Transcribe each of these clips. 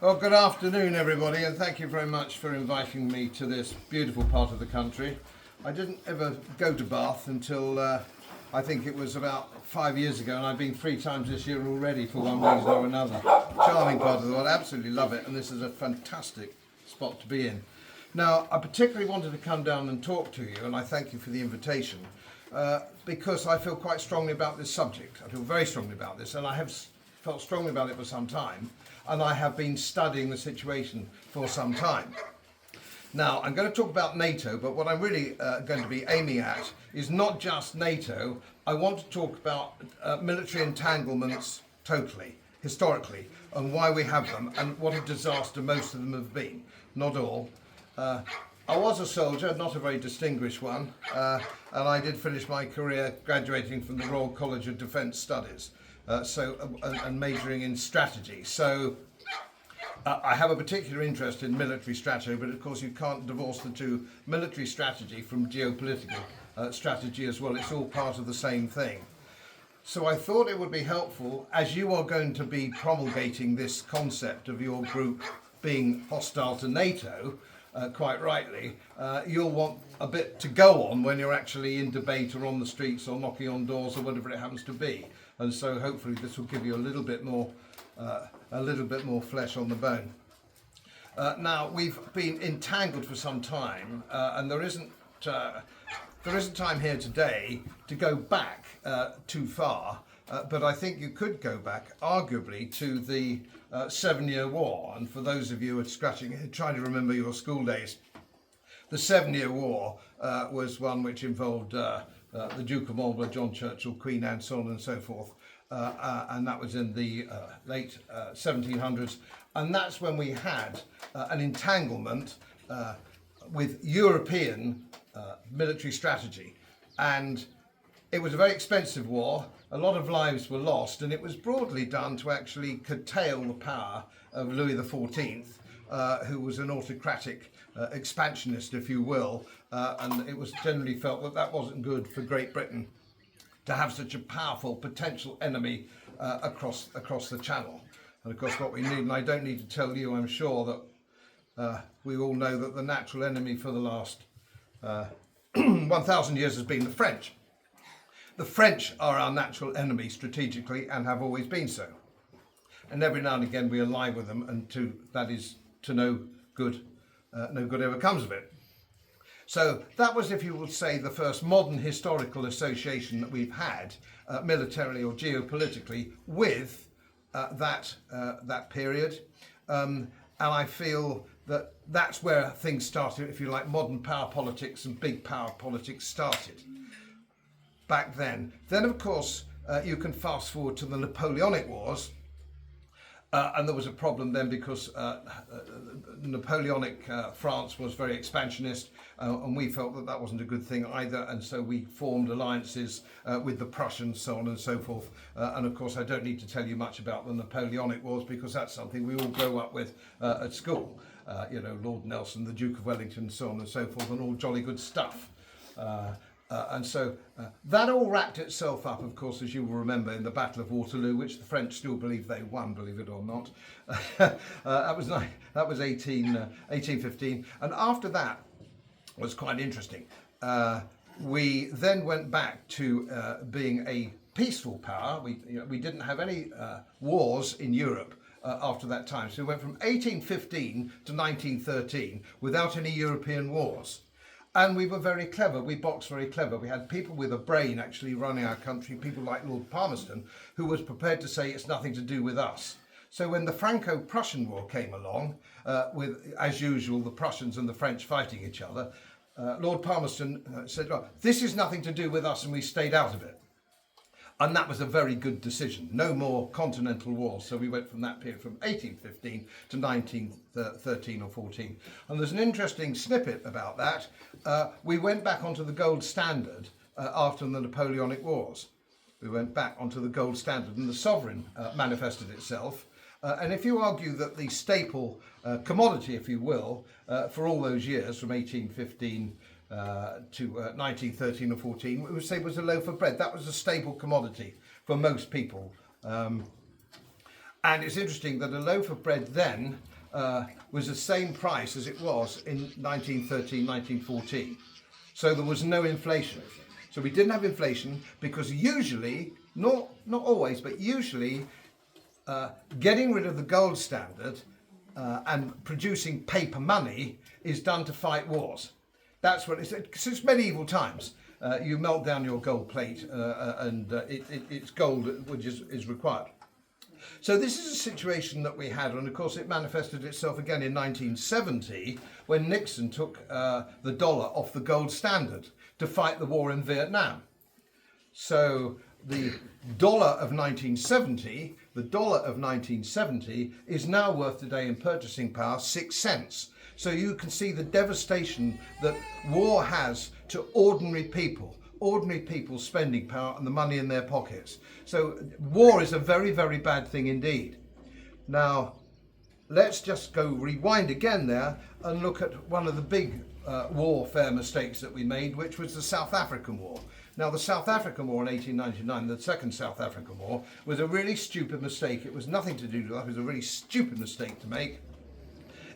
Well, good afternoon, everybody, and thank you very much for inviting me to this beautiful part of the country. I didn't ever go to Bath until I think it was about 5 years ago, and I've been 3 times this year already for one reason or another. Charming part of the world, absolutely love it, and this is a fantastic spot to be in. Now, I particularly wanted to come down and talk to you, and I thank you for the invitation, because I feel quite strongly about this subject. I feel very strongly about this, and I have felt strongly about it for some time, and I have been studying the situation for some time. Now, I'm going to talk about NATO, but what I'm really going to be aiming at is not just NATO. I want to talk about military entanglements totally, historically, and why we have them, and what a disaster most of them have been. Not all. I was a soldier, not a very distinguished one, and I did finish my career graduating from the Royal College of Defence Studies, and majoring in strategy. So I have a particular interest in military strategy, but of course you can't divorce the two, military strategy from geopolitical strategy as well. It's all part of the same thing. So I thought it would be helpful, as you are going to be promulgating this concept of your group being hostile to NATO, quite rightly, you'll want a bit to go on when you're actually in debate or on the streets or knocking on doors or whatever it happens to be. And so hopefully this will give you a little bit more flesh on the bone. Now, we've been entangled for some time, and there isn't time here today to go back too far, but I think you could go back, arguably, to the 7-Year War. And for those of you who are trying to remember your school days, the 7-Year War was one which involved the Duke of Marlborough, John Churchill, Queen Anne, so on and so forth. And that was in the late 1700s, and that's when we had an entanglement with European military strategy, and it was a very expensive war. A lot of lives were lost, and it was broadly done to actually curtail the power of Louis XIV, who was an autocratic expansionist, if you will, and it was generally felt that that wasn't good for Great Britain to have such a powerful potential enemy across the channel. And of course what we need, and I don't need to tell you, I'm sure that we all know that the natural enemy for the last 1,000 years has been the French. The French are our natural enemy strategically and have always been so. And every now and again we ally with them, and that is to no good ever comes of it. So that was, if you will say, the first modern historical association that we've had, militarily or geopolitically, with that period. And I feel that that's where things started, if you like, modern power politics and big power politics started back then. Then, of course, you can fast forward to the Napoleonic Wars. And there was a problem then because Napoleonic France was very expansionist, and we felt that that wasn't a good thing either, and so we formed alliances with the Prussians, so on and so forth. And of course I don't need to tell you much about the Napoleonic Wars, because that's something we all grow up with at school. Lord Nelson, the Duke of Wellington, so on and so forth, and all jolly good stuff. And so that all wrapped itself up, of course, as you will remember, in the Battle of Waterloo, which the French still believe they won, believe it or not. That was 1815. And after that was quite interesting. We then went back to being a peaceful power. We didn't have any wars in Europe after that time. So we went from 1815 to 1913 without any European wars. And we were very clever, we boxed very clever. We had people with a brain actually running our country, people like Lord Palmerston, who was prepared to say it's nothing to do with us. So when the Franco-Prussian War came along, with, as usual, the Prussians and the French fighting each other, Lord Palmerston said, well, this is nothing to do with us, and we stayed out of it. And that was a very good decision. No more continental wars. So we went from that period from 1815 to 1913 or 14. And there's an interesting snippet about that. We went back onto the gold standard after the Napoleonic Wars. We went back onto the gold standard, and the sovereign manifested itself. And if you argue that the staple commodity, if you will, for all those years from 1815 to 1913 or 14, we would say was a loaf of bread. That was a staple commodity for most people. And it's interesting that a loaf of bread then was the same price as it was in 1913, 1914. So there was no inflation. So we didn't have inflation because usually, not always, but usually getting rid of the gold standard and producing paper money is done to fight wars. That's what it's since medieval times. You melt down your gold plate and it's gold which is required. So this is a situation that we had, and of course it manifested itself again in 1970 when Nixon took the dollar off the gold standard to fight the war in Vietnam. So the dollar of 1970, is now worth today in purchasing power 6 cents. So you can see the devastation that war has to ordinary people's spending power and the money in their pockets. So war is a very, very bad thing indeed. Now, let's just go rewind again there and look at one of the big warfare mistakes that we made, which was the South African War. Now, the South African War in 1899, the Second South African War, was a really stupid mistake. It was nothing to do with that. It was a really stupid mistake to make.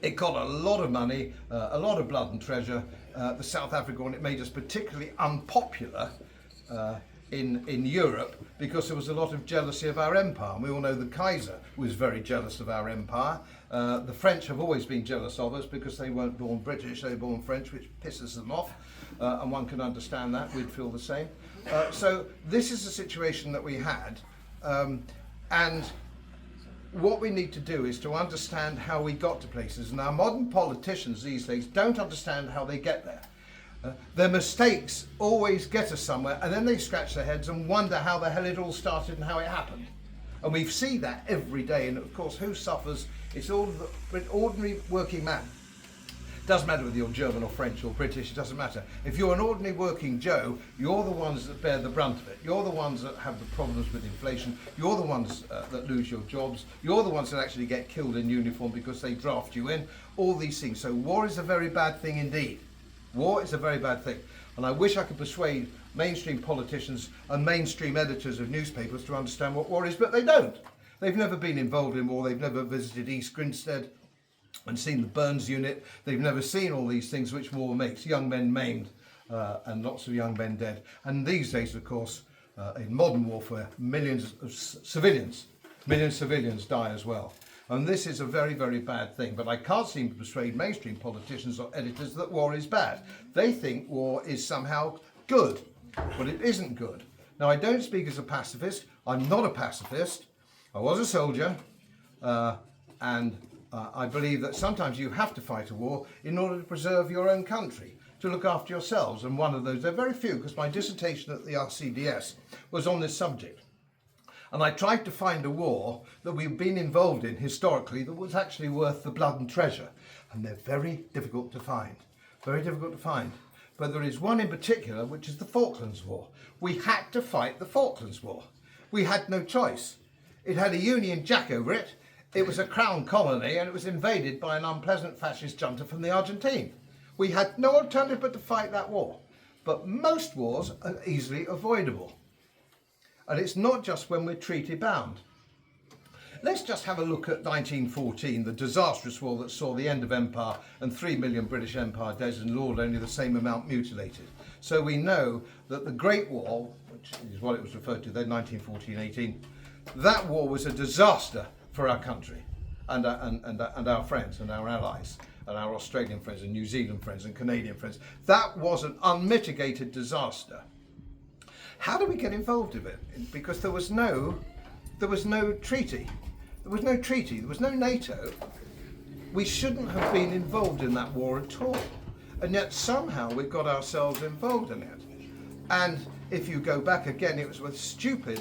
It got a lot of money, a lot of blood and treasure. The South African War, and it made us particularly unpopular in Europe because there was a lot of jealousy of our empire. And we all know the Kaiser was very jealous of our empire. The French have always been jealous of us because they weren't born British, they were born French, which pisses them off. And one can understand that, we'd feel the same. So this is the situation that we had. And what we need to do is to understand how we got to places. And our modern politicians these days don't understand how they get there. Their mistakes always get us somewhere, and then they scratch their heads and wonder how the hell it all started and how it happened. And we see that every day, and of course who suffers? It's all the ordinary working man. Doesn't matter whether you're German or French or British, it doesn't matter. If you're an ordinary working Joe, you're the ones that bear the brunt of it. You're the ones that have the problems with inflation. You're the ones that lose your jobs. You're the ones that actually get killed in uniform because they draft you in. All these things. So war is a very bad thing indeed. War is a very bad thing. And I wish I could persuade mainstream politicians and mainstream editors of newspapers to understand what war is, but they don't. They've never been involved in war. They've never visited East Grinstead and seen the Burns unit. They've never seen all these things which war makes. Young men maimed and lots of young men dead. And these days, of course, in modern warfare, millions of civilians die as well. And this is a very, very bad thing. But I can't seem to persuade mainstream politicians or editors that war is bad. They think war is somehow good, but it isn't good. Now, I don't speak as a pacifist. I'm not a pacifist. I was a soldier, and I believe that sometimes you have to fight a war in order to preserve your own country, to look after yourselves. And one of those, there are very few, because my dissertation at the RCDS was on this subject. And I tried to find a war that we've been involved in historically that was actually worth the blood and treasure. And they're very difficult to find, very difficult to find. But there is one in particular, which is the Falklands War. We had to fight the Falklands War. We had no choice. It had a Union Jack over it. It was a crown colony, and it was invaded by an unpleasant fascist junta from the Argentine. We had no alternative but to fight that war. But most wars are easily avoidable. And it's not just when we're treaty bound. Let's just have a look at 1914, the disastrous war that saw the end of empire and 3 million British Empire dead and Lord only the same amount mutilated. So we know that the Great War, which is what it was referred to then, 1914-18, that war was a disaster for our country and our friends and our allies and our Australian friends and New Zealand friends and Canadian friends. That was an unmitigated disaster. How do we get involved in it? Because there was no treaty. There was no treaty. There was no NATO. We shouldn't have been involved in that war at all. And yet somehow we got ourselves involved in it. And if you go back again, it was with stupid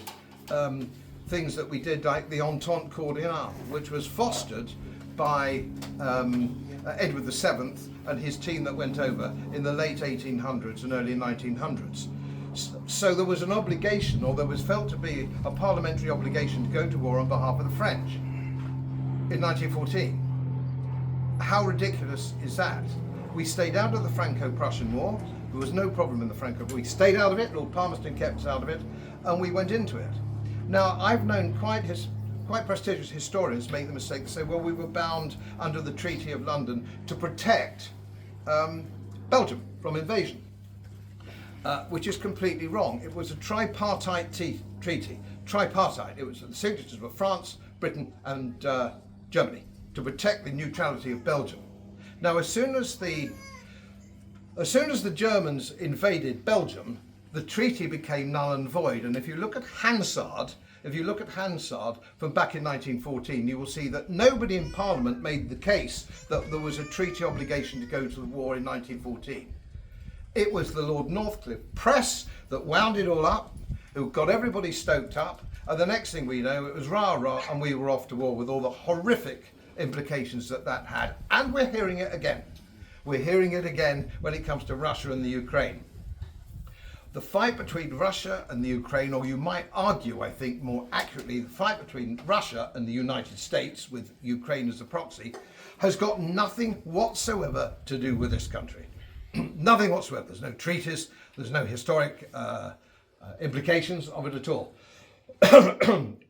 things that we did, like the Entente Cordiale, which was fostered by Edward VII and his team that went over in the late 1800s and early 1900s. So there was an obligation, or there was felt to be a parliamentary obligation to go to war on behalf of the French in 1914. How ridiculous is that? We stayed out of the Franco-Prussian War. There was no problem in the Franco. We stayed out of it. Lord Palmerston kept us out of it, and we went into it. Now, I've known quite quite prestigious historians make the mistake to say, well, we were bound under the Treaty of London to protect Belgium from invasion, which is completely wrong. It was a tripartite treaty. Tripartite. It was the signatures were France, Britain, and Germany to protect the neutrality of Belgium. Now, as soon as the Germans invaded Belgium, the treaty became null and void. And if you look at Hansard from back in 1914, you will see that nobody in Parliament made the case that there was a treaty obligation to go to the war in 1914. It was the Lord Northcliffe press that wound it all up, who got everybody stoked up, and the next thing we know, it was rah-rah, and we were off to war with all the horrific implications that had. And we're hearing it again. We're hearing it again when it comes to Russia and the Ukraine. The fight between Russia and the Ukraine, or you might argue, I think more accurately, the fight between Russia and the United States, with Ukraine as a proxy, has got nothing whatsoever to do with this country. Nothing whatsoever. There's no treaties, there's no historic implications of it at all.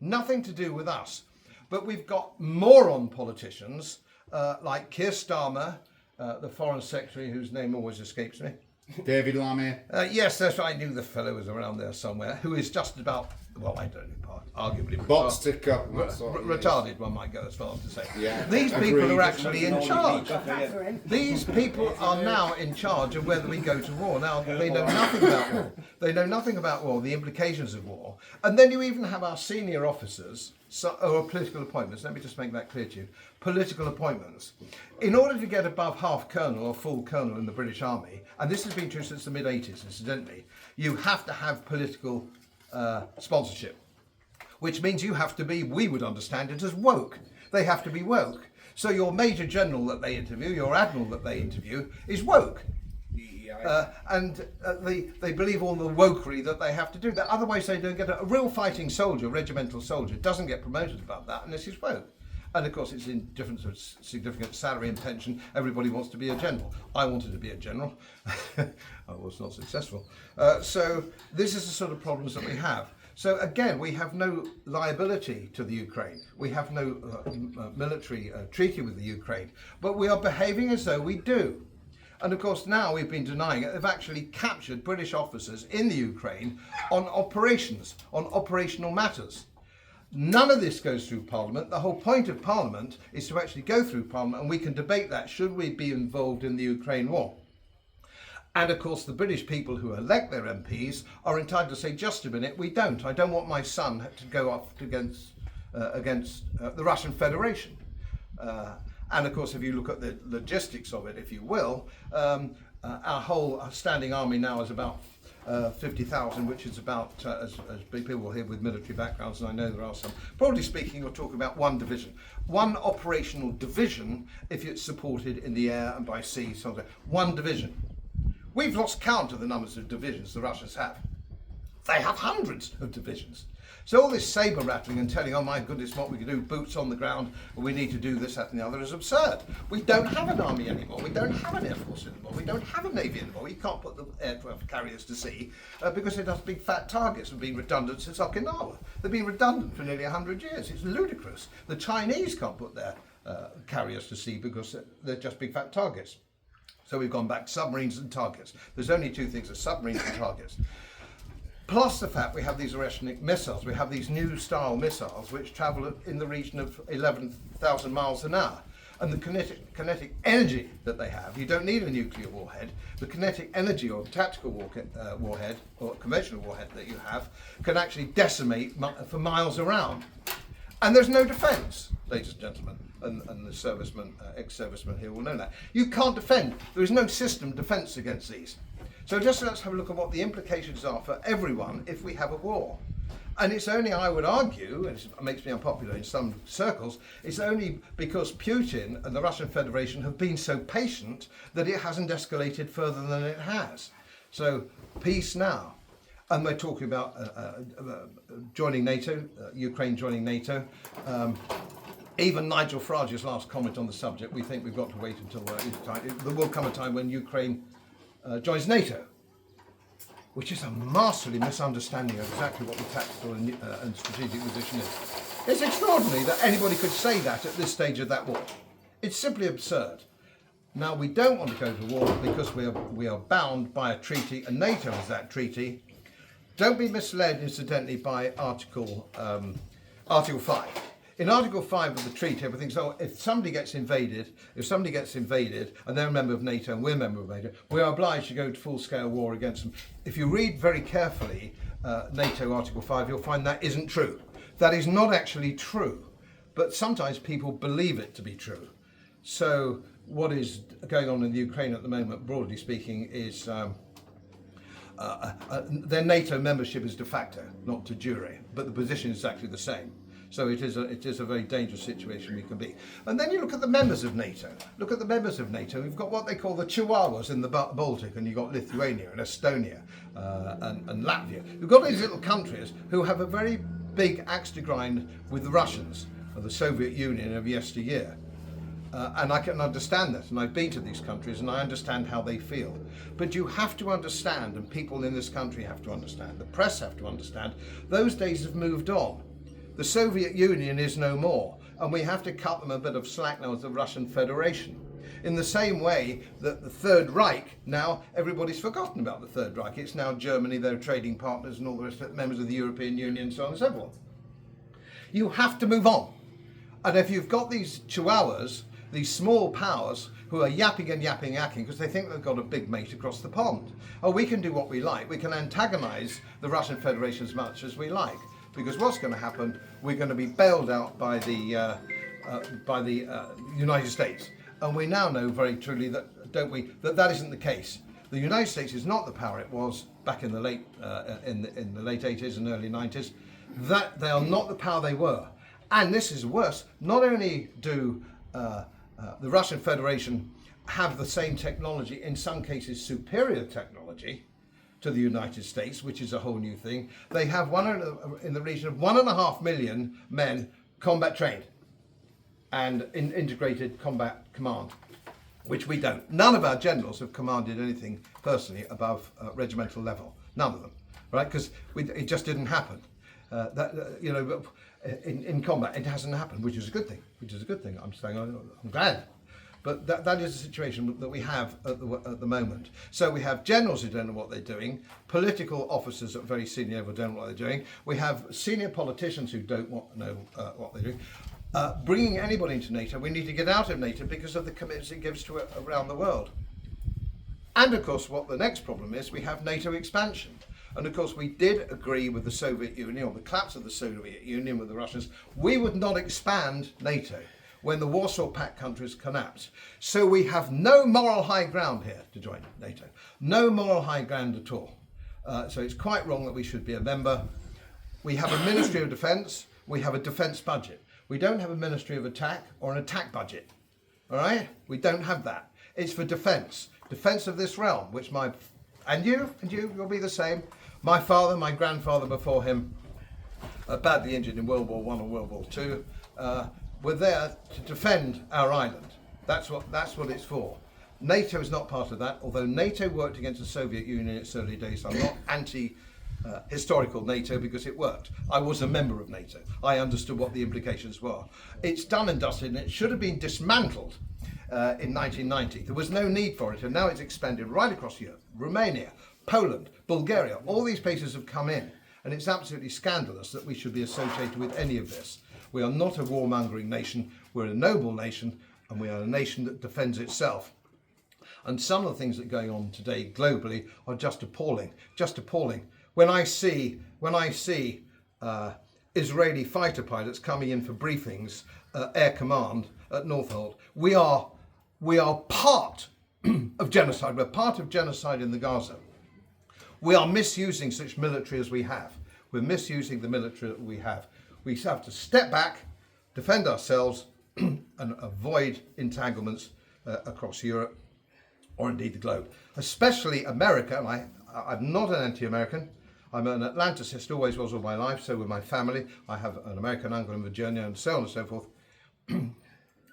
Nothing to do with us. But we've got moron politicians like Keir Starmer, the Foreign Secretary, whose name always escapes me. David Lammy. Yes, that's right. I knew the fellow was around there somewhere, who is just about, well, I don't know, arguably Bot sticker. retarded, one might go as far as to say. Yeah, These agreed. people are actually in charge. These people are now in charge of whether we go to war. Now, they know nothing about war. They know nothing about war, the implications of war. And then you even have our senior officers, or political appointments, let me just make that clear to you, political appointments. In order to get above half colonel or full colonel in the British Army, and this has been true since the mid-80s incidentally, you have to have political sponsorship, which means you have to be, we would understand it as woke. They have to be woke. So your Major General that they interview, your Admiral that they interview, is woke. They believe all the wokery that they have to do that. Otherwise they don't get a real fighting soldier, regimental soldier, doesn't get promoted above that unless he's woke. And of course it's in different significant salary and pension. Everybody wants to be a general. I wanted to be a general. I was not successful. So this is the sort of problems that we have. So again, we have no liability to the Ukraine. We have no military treaty with the Ukraine, but we are behaving as though we do. And of course now we've been denying it. They've actually captured British officers in the Ukraine on operations, on operational matters. None of this goes through Parliament. The whole point of Parliament is to actually go through Parliament, and we can debate that. Should we be involved in the Ukraine war? And of course the British people who elect their MPs are entitled to say, just a minute, we don't. I don't want my son to go off against the Russian Federation. And of course, if you look at the logistics of it, if you will, our whole standing army now is about 50,000, which is about, as people here with military backgrounds, and I know there are some, broadly speaking, you're talking about one division. One operational division, if it's supported in the air and by sea, so one division. We've lost count of the numbers of divisions the Russians have. They have hundreds of divisions. So all this sabre rattling and telling, oh my goodness, what we can do, boots on the ground, we need to do this, that and the other, is absurd. We don't have an army anymore. We don't have an air force anymore. We don't have a navy anymore. You can't put the aircraft carriers to sea because it has big fat targets and been redundant since Okinawa. They've been redundant for nearly 100 years. It's ludicrous. The Chinese can't put their carriers to sea because they're just big fat targets. So we've gone back to submarines and targets. There's only two things, are submarines and targets. Plus the fact we have these Oreshnik missiles, we have these new style missiles which travel in the region of 11,000 miles an hour. And the kinetic energy that they have, you don't need a nuclear warhead, the kinetic energy or tactical warhead or conventional warhead that you have can actually decimate for miles around. And there's no defence, ladies and gentlemen, and the servicemen, ex-servicemen here will know that. You can't defend, there is no system defence against these. So just let's have a look at what the implications are for everyone if we have a war. And it's only, I would argue, and it makes me unpopular in some circles, it's only because Putin and the Russian Federation have been so patient that it hasn't escalated further than it has. So peace now. And we're talking about joining NATO, Ukraine joining NATO. Even Nigel Farage's last comment on the subject, we think we've got to wait until there will come a time when Ukraine joins NATO, which is a masterly misunderstanding of exactly what the tactical and strategic position is. It's extraordinary that anybody could say that at this stage of that war. It's simply absurd. Now, we don't want to go to war because we are bound by a treaty, and NATO is that treaty. Don't be misled, incidentally, by Article 5. In Article 5 of the treaty, everything's, so if somebody gets invaded, and they're a member of NATO and we're a member of NATO, we are obliged to go to full-scale war against them. If you read very carefully NATO Article 5, you'll find that isn't true. That is not actually true, but sometimes people believe it to be true. So what is going on in the Ukraine at the moment, broadly speaking, is their NATO membership is de facto, not de jure, but the position is exactly the same. So it is a very dangerous situation we can be. And then you look at the members of NATO. Look at the members of NATO. We've got what they call the Chihuahuas in the Baltic, and you've got Lithuania and Estonia and Latvia. You've got these little countries who have a very big axe to grind with the Russians of the Soviet Union of yesteryear. And I can understand that, and I've been to these countries and I understand how they feel. But you have to understand, and people in this country have to understand, the press have to understand, those days have moved on. The Soviet Union is no more, and we have to cut them a bit of slack now with the Russian Federation. In the same way that the Third Reich, now everybody's forgotten about the Third Reich. It's now Germany, their trading partners and all the rest of it, members of the European Union, so on and so forth. You have to move on. And if you've got these chihuahuas, these small powers who are yapping and yapping because they think they've got a big mate across the pond. Oh, we can do what we like. We can antagonize the Russian Federation as much as we like. Because what's going to happen, we're going to be bailed out by the United States. And we now know very truly that, don't we, that isn't the case. The United States is not the power it was back in the late 80s and early 90s. That they are not the power they were. And this is worse. Not only do the Russian Federation have the same technology, in some cases superior technology, to the United States, which is a whole new thing. They have in the region of 1.5 million men combat trained and in integrated combat command, which we don't. None of our generals have commanded anything personally above regimental level. None of them, right? Because it just didn't happen. In combat, it hasn't happened, which is a good thing. I'm saying I'm glad. But that is the situation that we have at the moment. So we have generals who don't know what they're doing, political officers at very senior level don't know what they're doing. We have senior politicians who don't know what they're doing. Bringing anybody into NATO, we need to get out of NATO because of the commitments it gives to it around the world. And of course, what the next problem is, we have NATO expansion. And of course, we did agree with the Soviet Union, or the collapse of the Soviet Union with the Russians, we would not expand NATO when the Warsaw Pact countries collapsed. So we have no moral high ground here to join NATO. No moral high ground at all. So it's quite wrong that we should be a member. We have a Ministry of Defence. We have a defence budget. We don't have a Ministry of Attack or an attack budget. All right? We don't have that. It's for defence. Defence of this realm, which you'll be the same. My father, my grandfather before him, badly injured in World War I and World War II, were there to defend our island. That's what it's for. NATO is not part of that, although NATO worked against the Soviet Union in its early days. I'm not anti-historical NATO because it worked. I was a member of NATO. I understood what the implications were. It's done and dusted, and it should have been dismantled in 1990. There was no need for it, and now it's expanded right across Europe. Romania, Poland, Bulgaria, all these places have come in, and it's absolutely scandalous that we should be associated with any of this. We are not a warmongering nation, we're a noble nation, and we are a nation that defends itself. And some of the things that are going on today globally are just appalling, When I see Israeli fighter pilots coming in for briefings, Air Command at Northolt, we are part of genocide. We're part of genocide in the Gaza. We are misusing such military as we have. We're misusing the military that we have. We have to step back, defend ourselves, and avoid entanglements across Europe, or indeed the globe. Especially America, and I'm not an anti-American. I'm an Atlanticist, always was all my life, so with my family. I have an American uncle in Virginia and so on and so forth.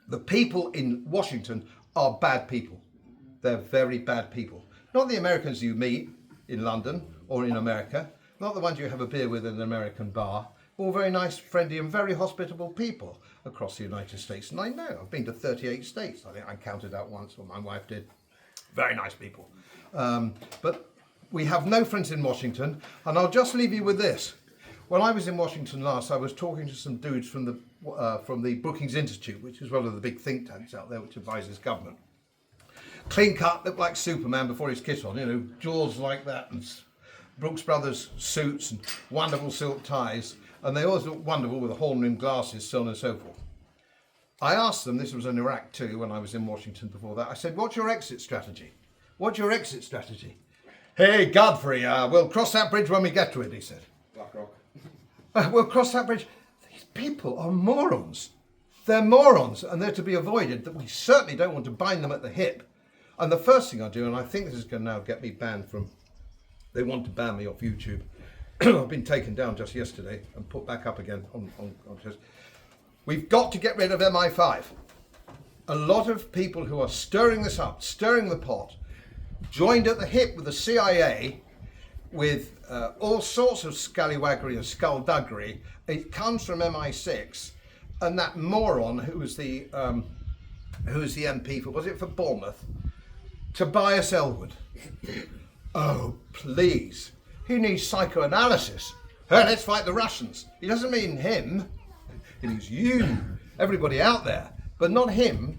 The people in Washington are bad people. They're very bad people. Not the Americans you meet in London or in America, not the ones you have a beer with in an American bar. all very nice, friendly and very hospitable people across the United States. And I know, I've been to 38 states. I think I counted out once, or my wife did. Very nice people. But we have no friends in Washington, and I'll just leave you with this. When I was in Washington last, I was talking to some dudes from the Brookings Institute, which is one of the big think tanks out there which advises government. Clean cut, looked like Superman before his kit on, you know, jaws like that, and Brooks Brothers suits and wonderful silk ties, and they always look wonderful with the horn-rimmed glasses, so on and so forth. I asked them, this was in Iraq too, when I was in Washington before that, I said, what's your exit strategy? What's your exit strategy? Hey, Godfrey, we'll cross that bridge when we get to it, he said. BlackRock. We'll cross that bridge. These people are morons. They're morons, and they're to be avoided, that we certainly don't want to bind them at the hip. And the first thing I do, and I think this is going to now get me banned from, they want to ban me off YouTube. I've been taken down just yesterday and put back up again on we've got to get rid of MI5. A lot of people who are stirring this up, stirring the pot, joined at the hip with the CIA, with all sorts of scallywaggery and skullduggery. It comes from MI6, and that moron who was the MP for Bournemouth, Tobias Ellwood. Oh, please. He needs psychoanalysis. Hey, let's fight the Russians. He doesn't mean him. He means you, everybody out there, but not him.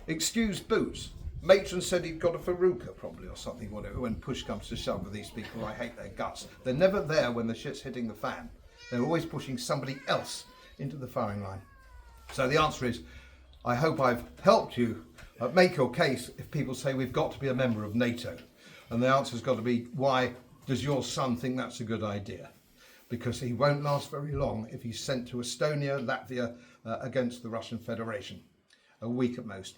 Excuse boots. Matron said he'd got a verruca probably or something, whatever, when push comes to shove with these people. I hate their guts. They're never there when the shit's hitting the fan. They're always pushing somebody else into the firing line. So the answer is, I hope I've helped you make your case if people say we've got to be a member of NATO. And the answer's got to be, why does your son think that's a good idea? Because he won't last very long if he's sent to Estonia, Latvia, against the Russian Federation. A week at most.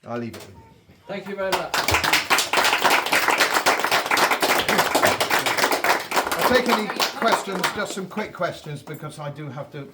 I'll leave it with you. Thank you very much. I'll take any questions, just some quick questions, because I do have to.